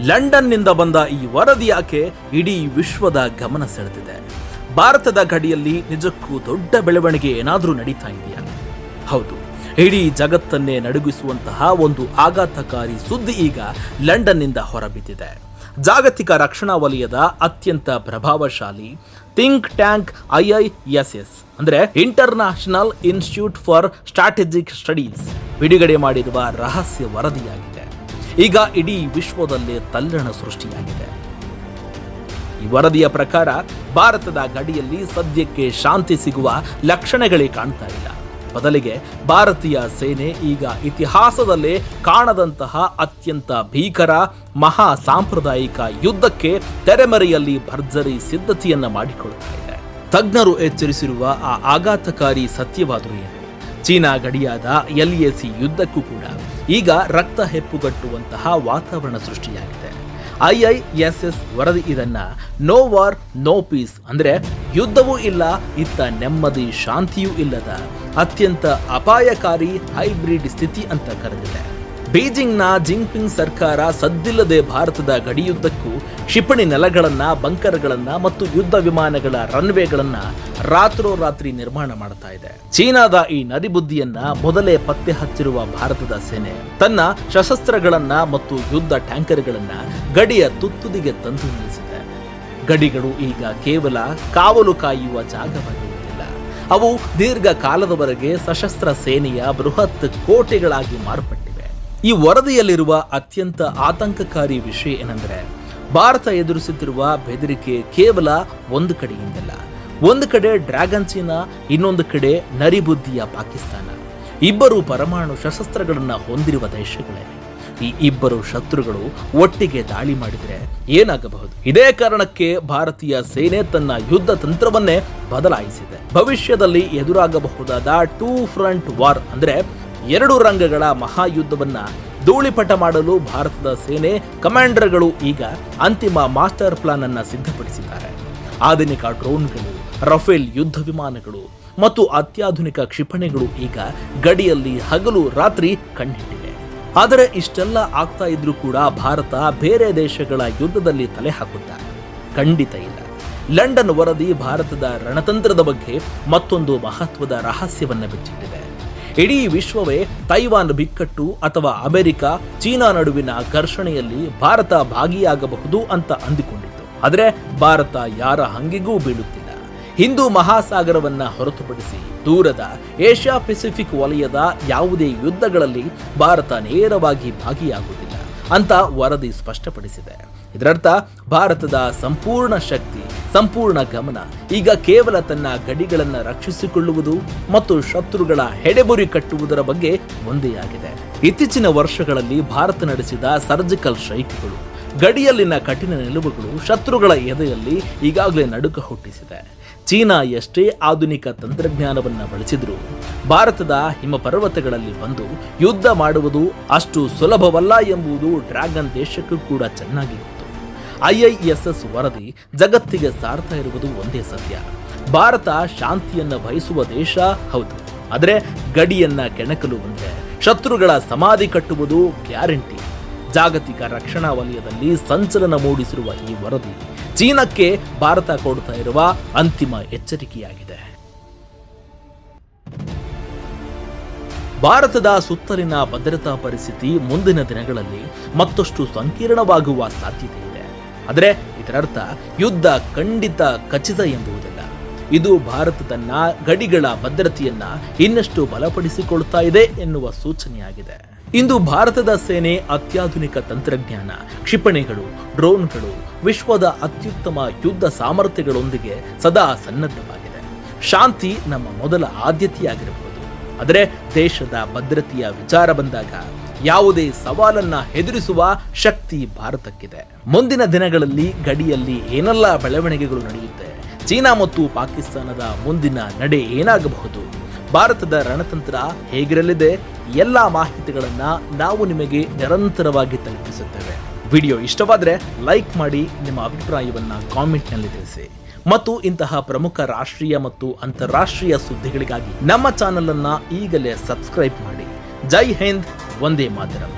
ಲಂಡನ್ನಿಂದ ಬಂದ ಈ ವರದಿ ಯಾಕೆ ಇಡೀ ವಿಶ್ವದ ಗಮನ ಸೆಳೆದಿದೆ? ಭಾರತದ ಗಡಿಯಲ್ಲಿ ನಿಜಕ್ಕೂ ದೊಡ್ಡ ಬೆಳವಣಿಗೆ ಏನಾದರೂ ನಡೀತಾ ಇದೆಯಾ? ಹೌದು, ಇಡೀ ಜಗತ್ತನ್ನೇ ನಡುಗಿಸುವಂತಹ ಒಂದು ಆಘಾತಕಾರಿ ಸುದ್ದಿ ಈಗ ಲಂಡನ್ನಿಂದ ಹೊರಬಿದ್ದಿದೆ. ಜಾಗತಿಕ ರಕ್ಷಣಾ ವಲಯದ ಅತ್ಯಂತ ಪ್ರಭಾವಶಾಲಿ ಥಿಂಕ್ ಟ್ಯಾಂಕ್ IISS ಅಂದರೆ international institute for strategic studies ಬಿಡುಗಡೆ ಮಾಡಿರುವ ರಹಸ್ಯ ವರದಿಯಾಗಿದೆ. ಈಗ ಇಡೀ ವಿಶ್ವದಲ್ಲೇ ತಲ್ಲಣ ಸೃಷ್ಟಿಯಾಗಿದೆ. ಈ ವರದಿಯ ಪ್ರಕಾರ ಭಾರತದ ಗಡಿಯಲ್ಲಿ ಸದ್ಯಕ್ಕೆ ಶಾಂತಿ ಸಿಗುವ ಲಕ್ಷಣಗಳೇ ಕಾಣ್ತಾ ಇಲ್ಲ. ಬದಲಿಗೆ ಭಾರತೀಯ ಸೇನೆ ಈಗ ಇತಿಹಾಸದಲ್ಲೇ ಕಾಣದಂತಹ ಅತ್ಯಂತ ಭೀಕರ ಮಹಾ ಸಾಂಪ್ರದಾಯಿಕ ಯುದ್ಧಕ್ಕೆ ತೆರೆಮರೆಯಲ್ಲಿ ಭರ್ಜರಿ ಸಿದ್ಧತೆಯನ್ನ ಮಾಡಿಕೊಳ್ತಾ ಇದೆ. ತಜ್ಞರು ಎಚ್ಚರಿಸಿರುವ ಆ ಆಘಾತಕಾರಿ ಸತ್ಯವಾದರೂ ಏನು? ಚೀನಾ ಗಡಿಯಾದ LAC ಯುದ್ಧಕ್ಕೂ ಕೂಡ ಈಗ ರಕ್ತ ಹೆಪ್ಪುಗಟ್ಟುವಂತಹ ವಾತಾವರಣ ಸೃಷ್ಟಿಯಾಗಿದೆ. IISS ವರದಿ ಇದನ್ನ ನೋ ವಾರ್ ನೋ ಪೀಸ್ ಅಂದ್ರೆ ಯುದ್ಧವೂ ಇಲ್ಲ, ಇತ್ತ ನೆಮ್ಮದಿ ಶಾಂತಿಯೂ ಇಲ್ಲದ ಅತ್ಯಂತ ಅಪಾಯಕಾರಿ ಹೈಬ್ರಿಡ್ ಸ್ಥಿತಿ ಅಂತ ಕರೆದಿದೆ. ಬೀಜಿಂಗ್ನ ಜಿಂಗ್ಪಿಂಗ್ ಸರ್ಕಾರ ಸದ್ದಿಲ್ಲದೆ ಭಾರತದ ಗಡಿಯುದ್ದಕ್ಕೂ ಕ್ಷಿಪಣಿ ನೆಲಗಳನ್ನ, ಬಂಕರ್ಗಳನ್ನ ಮತ್ತು ಯುದ್ಧ ವಿಮಾನಗಳ ರನ್ವೇಗಳನ್ನ ರಾತ್ರೋರಾತ್ರಿ ನಿರ್ಮಾಣ ಮಾಡ್ತಾ ಇದೆ. ಚೀನಾದ ಈ ನದಿಬುದ್ಧಿಯನ್ನ ಮೊದಲೇ ಪತ್ತೆ ಹಚ್ಚಿರುವ ಭಾರತದ ಸೇನೆ ತನ್ನ ಶಸ್ತ್ರಾಸ್ತ್ರಗಳನ್ನ ಮತ್ತು ಯುದ್ಧ ಟ್ಯಾಂಕರ್ಗಳನ್ನ ಗಡಿಯ ತುತ್ತುದಿಗೆ ತಂದು ನಿಲ್ಲಿಸಿದೆ. ಗಡಿಗಳು ಈಗ ಕೇವಲ ಕಾವಲು ಕಾಯುವ ಜಾಗವಾಗಿರುವುದಿಲ್ಲ, ಅವು ದೀರ್ಘ ಕಾಲದವರೆಗೆ ಸಶಸ್ತ್ರ ಸೇನೆಯ ಬೃಹತ್ ಕೋಟೆಗಳಾಗಿ ಮಾರ್ಪಟ್ಟಿವೆ. ಈ ವರದಿಯಲ್ಲಿರುವ ಅತ್ಯಂತ ಆತಂಕಕಾರಿ ವಿಷಯ ಏನೆಂದರೆ, ಭಾರತ ಎದುರಿಸುತ್ತಿರುವ ಬೆದರಿಕೆ ಕೇವಲ ಒಂದು ಕಡೆಯಿಂದಲ್ಲ. ಒಂದು ಕಡೆ ಡ್ರ್ಯಾಗನ್ ಚೀನಾ, ಇನ್ನೊಂದು ಕಡೆ ನರಿಬುದ್ಧಿಯ ಪಾಕಿಸ್ತಾನ. ಇಬ್ಬರು ಪರಮಾಣು ಶಸ್ತ್ರಾಸ್ತ್ರಗಳನ್ನ ಹೊಂದಿರುವ ದೇಶಗಳೇ. ಈ ಇಬ್ಬರು ಶತ್ರುಗಳು ಒಟ್ಟಿಗೆ ದಾಳಿ ಮಾಡಿದರೆ ಏನಾಗಬಹುದು? ಇದೇ ಕಾರಣಕ್ಕೆ ಭಾರತೀಯ ಸೇನೆ ತನ್ನ ಯುದ್ಧ ತಂತ್ರವನ್ನೇ ಬದಲಾಯಿಸಿದೆ. ಭವಿಷ್ಯದಲ್ಲಿ ಎದುರಾಗಬಹುದಾದ ಟೂ ಫ್ರಂಟ್ ವಾರ್ ಅಂದ್ರೆ ಎರಡು ರಂಗಗಳ ಮಹಾಯುದ್ಧವನ್ನ ಧೂಳಿಪಟ ಮಾಡಲು ಭಾರತದ ಸೇನೆ ಕಮಾಂಡರ್ಗಳು ಈಗ ಅಂತಿಮ ಮಾಸ್ಟರ್ ಪ್ಲಾನ್ ಅನ್ನ ಸಿದ್ಧಪಡಿಸಿದ್ದಾರೆ. ಆಧುನಿಕ ಡ್ರೋನ್ಗಳು, ರಫೇಲ್ ಯುದ್ಧ ವಿಮಾನಗಳು ಮತ್ತು ಅತ್ಯಾಧುನಿಕ ಕ್ಷಿಪಣಿಗಳು ಈಗ ಗಡಿಯಲ್ಲಿ ಹಗಲು ರಾತ್ರಿ ಕಣ್ಣಿಟ್ಟಿವೆ. ಆದರೆ ಇಷ್ಟೆಲ್ಲ ಆಗ್ತಾ ಇದ್ರೂ ಕೂಡ ಭಾರತ ಬೇರೆ ದೇಶಗಳ ಯುದ್ಧದಲ್ಲಿ ತಲೆ ಹಾಕುತ್ತಾ? ಖಂಡಿತ ಇಲ್ಲ. ಲಂಡನ್ ವರದಿ ಭಾರತದ ರಣತಂತ್ರದ ಬಗ್ಗೆ ಮತ್ತೊಂದು ಮಹತ್ವದ ರಹಸ್ಯವನ್ನ ಬಿಚ್ಚಿಟ್ಟಿದೆ. ಇಡೀ ವಿಶ್ವವೇ ತೈವಾನ್ ಬಿಕ್ಕಟ್ಟು ಅಥವಾ ಅಮೆರಿಕ ಚೀನಾ ನಡುವಿನ ಘರ್ಷಣೆಯಲ್ಲಿ ಭಾರತ ಭಾಗಿಯಾಗಬಹುದು ಅಂತ ಅಂದುಕೊಂಡಿತ್ತು. ಆದರೆ ಭಾರತ ಯಾರ ಹಂಗಿಗೂ ಬೀಳುತ್ತಿಲ್ಲ. ಹಿಂದೂ ಮಹಾಸಾಗರವನ್ನ ಹೊರತುಪಡಿಸಿ ದೂರದ ಏಷ್ಯಾ ಪೆಸಿಫಿಕ್ ವಲಯದ ಯಾವುದೇ ಯುದ್ಧಗಳಲ್ಲಿ ಭಾರತ ನೇರವಾಗಿ ಭಾಗಿಯಾಗುವುದಿಲ್ಲ ಅಂತ ವರದಿ ಸ್ಪಷ್ಟಪಡಿಸಿದೆ. ಇದರರ್ಥ ಭಾರತದ ಸಂಪೂರ್ಣ ಶಕ್ತಿ, ಸಂಪೂರ್ಣ ಗಮನ ಈಗ ಕೇವಲ ತನ್ನ ಗಡಿಗಳನ್ನು ರಕ್ಷಿಸಿಕೊಳ್ಳುವುದು ಮತ್ತು ಶತ್ರುಗಳ ಹೆಡೆಬುರಿ ಕಟ್ಟುವುದರ ಬಗ್ಗೆ ಒಂದೇ ಆಗಿದೆ. ಇತ್ತೀಚಿನ ವರ್ಷಗಳಲ್ಲಿ ಭಾರತ ನಡೆಸಿದ ಸರ್ಜಿಕಲ್ ಸ್ಟ್ರೈಕ್ಗಳು, ಗಡಿಯಲ್ಲಿನ ಕಠಿಣ ನಿಲುವುಗಳು ಶತ್ರುಗಳ ಎದೆಯಲ್ಲಿ ಈಗಾಗಲೇ ನಡುಕ ಹುಟ್ಟಿಸಿದೆ. ಚೀನಾ ಎಷ್ಟೇ ಆಧುನಿಕ ತಂತ್ರಜ್ಞಾನವನ್ನ ಬಳಸಿದ್ರೂ ಭಾರತದ ಹಿಮಪರ್ವತಗಳಲ್ಲಿ ಬಂದು ಯುದ್ಧ ಮಾಡುವುದು ಅಷ್ಟು ಸುಲಭವಲ್ಲ ಎಂಬುದು ಡ್ರ್ಯಾಗನ್ ದೇಶಕ್ಕೂ ಕೂಡ ಚೆನ್ನಾಗಿ ಗೊತ್ತು. IISS ವರದಿ ಜಗತ್ತಿಗೆ ಸಾರ್ತಾ ಇರುವುದು ಒಂದೇ ಸತ್ಯ: ಭಾರತ ಶಾಂತಿಯನ್ನ ಬಯಸುವ ದೇಶ ಹೌದು, ಆದರೆ ಗಡಿಯನ್ನ ಕೆಣಕಲು ಬಂದ್ರೆ ಶತ್ರುಗಳ ಸಮಾಧಿ ಕಟ್ಟುವುದು ಗ್ಯಾರಂಟಿ. ಜಾಗತಿಕ ರಕ್ಷಣಾ ವಲಯದಲ್ಲಿ ಸಂಚಲನ ಮೂಡಿಸಿರುವ ಈ ವರದಿ ಚೀನಾಕ್ಕೆ ಭಾರತ ಕೊಡ್ತಾ ಇರುವ ಅಂತಿಮ ಎಚ್ಚರಿಕೆಯಾಗಿದೆ. ಭಾರತದ ಸುತ್ತಲಿನ ಭದ್ರತಾ ಪರಿಸ್ಥಿತಿ ಮುಂದಿನ ದಿನಗಳಲ್ಲಿ ಮತ್ತಷ್ಟು ಸಂಕೀರ್ಣವಾಗುವ ಸಾಧ್ಯತೆ ಇದೆ. ಆದರೆ ಇದರರ್ಥ ಯುದ್ಧ ಖಂಡಿತ ಖಚಿತ ಎಂಬುವುದಿಲ್ಲ. ಇದು ಭಾರತ ತನ್ನ ಗಡಿಗಳ ಭದ್ರತೆಯನ್ನ ಇನ್ನಷ್ಟು ಬಲಪಡಿಸಿಕೊಳ್ತಾ ಇದೆ ಎನ್ನುವ ಸೂಚನೆಯಾಗಿದೆ. ಇಂದು ಭಾರತದ ಸೇನೆ ಅತ್ಯಾಧುನಿಕ ತಂತ್ರಜ್ಞಾನ, ಕ್ಷಿಪಣಿಗಳು, ಡ್ರೋನ್ಗಳು, ವಿಶ್ವದ ಅತ್ಯುತ್ತಮ ಯುದ್ಧ ಸಾಮರ್ಥ್ಯಗಳೊಂದಿಗೆ ಸದಾ ಸನ್ನದ್ಧವಾಗಿದೆ. ಶಾಂತಿ ನಮ್ಮ ಮೊದಲ ಆದ್ಯತೆಯಾಗಿರಬಹುದು, ಆದರೆ ದೇಶದ ಭದ್ರತೆಯ ವಿಚಾರ ಬಂದಾಗ ಯಾವುದೇ ಸವಾಲನ್ನ ಎದುರಿಸುವ ಶಕ್ತಿ ಭಾರತಕ್ಕಿದೆ. ಮುಂದಿನ ದಿನಗಳಲ್ಲಿ ಗಡಿಯಲ್ಲಿ ಏನೆಲ್ಲ ಬೆಳವಣಿಗೆಗಳು ನಡೆಯುತ್ತೆ, ಚೀನಾ ಮತ್ತು ಪಾಕಿಸ್ತಾನದ ಮುಂದಿನ ನಡೆ ಏನಾಗಬಹುದು, ಭಾರತದ ರಣತಂತ್ರ ಹೇಗಿರಲಿದೆ, ಎಲ್ಲ ಮಾಹಿತಿಗಳನ್ನ ನಾವು ನಿಮಗೆ ನಿರಂತರವಾಗಿ ತಲುಪಿಸುತ್ತೇವೆ. ವಿಡಿಯೋ ಇಷ್ಟವಾದ್ರೆ ಲೈಕ್ ಮಾಡಿ, ನಿಮ್ಮ ಅಭಿಪ್ರಾಯವನ್ನ ಕಾಮೆಂಟ್ ನಲ್ಲಿ ತಿಳಿಸಿ ಮತ್ತು ಇಂತಹ ಪ್ರಮುಖ ರಾಷ್ಟ್ರೀಯ ಮತ್ತು ಅಂತಾರಾಷ್ಟ್ರೀಯ ಸುದ್ದಿಗಳಿಗಾಗಿ ನಮ್ಮ ಚಾನೆಲ್ ಅನ್ನ ಈಗಲೇ ಸಬ್ಸ್ಕ್ರೈಬ್ ಮಾಡಿ. ಜೈ ಹಿಂದ್, ವಂದೇ ಮಾತರಂ.